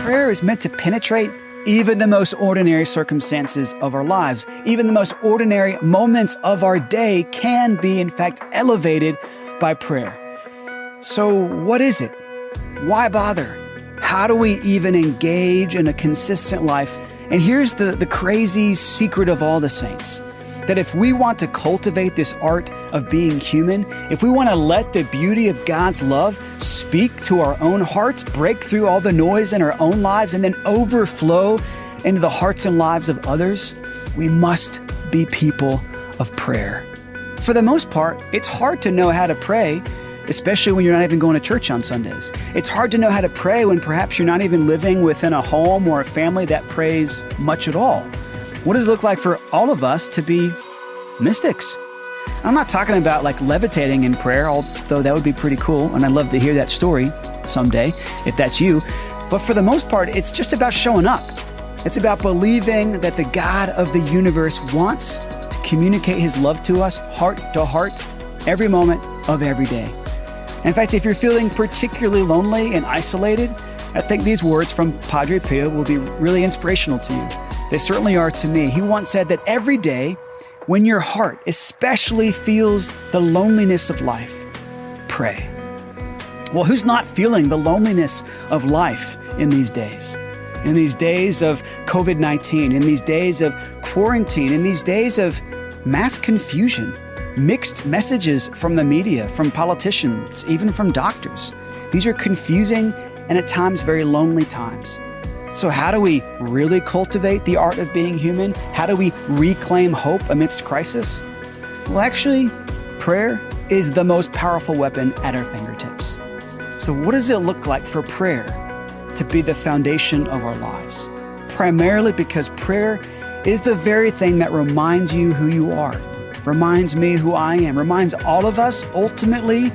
prayer is meant to penetrate even the most ordinary circumstances of our lives. Even the most ordinary moments of our day can be, in fact, elevated by prayer. So what is it? Why bother? How do we even engage in a consistent life? And here's the crazy secret of all the saints, that if we want to cultivate this art of being human, if we want to let the beauty of God's love speak to our own hearts, break through all the noise in our own lives, and then overflow into the hearts and lives of others, we must be people of prayer. For the most part, it's hard to know how to pray, especially when you're not even going to church on Sundays. It's hard to know how to pray when perhaps you're not even living within a home or a family that prays much at all. What does it look like for all of us to be mystics? I'm not talking about like levitating in prayer, although that would be pretty cool, and I'd love to hear that story someday, if that's you. But for the most part, it's just about showing up. It's about believing that the God of the universe wants to communicate His love to us, heart to heart, every moment of every day. In fact, if you're feeling particularly lonely and isolated, I think these words from Padre Pio will be really inspirational to you. They certainly are to me. He once said that every day, when your heart especially feels the loneliness of life, pray. Well, who's not feeling the loneliness of life in these days? In these days of COVID-19, in these days of quarantine, in these days of mass confusion, mixed messages from the media, from politicians, even from doctors. These are confusing and at times very lonely times. So how do we really cultivate the art of being human? How do we reclaim hope amidst crisis? Well, actually, prayer is the most powerful weapon at our fingertips. So what does it look like for prayer to be the foundation of our lives? Primarily because prayer is the very thing that reminds you who you are, reminds me who I am, reminds all of us ultimately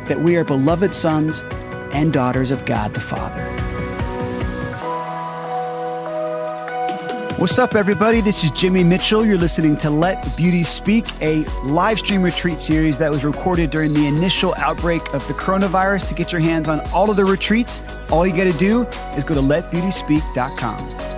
that we are beloved sons and daughters of God the Father. What's up, everybody? This is Jimmy Mitchell. You're listening to Let Beauty Speak, a live stream retreat series that was recorded during the initial outbreak of the coronavirus. To get your hands on all of the retreats, all you got to do is go to letbeautyspeak.com.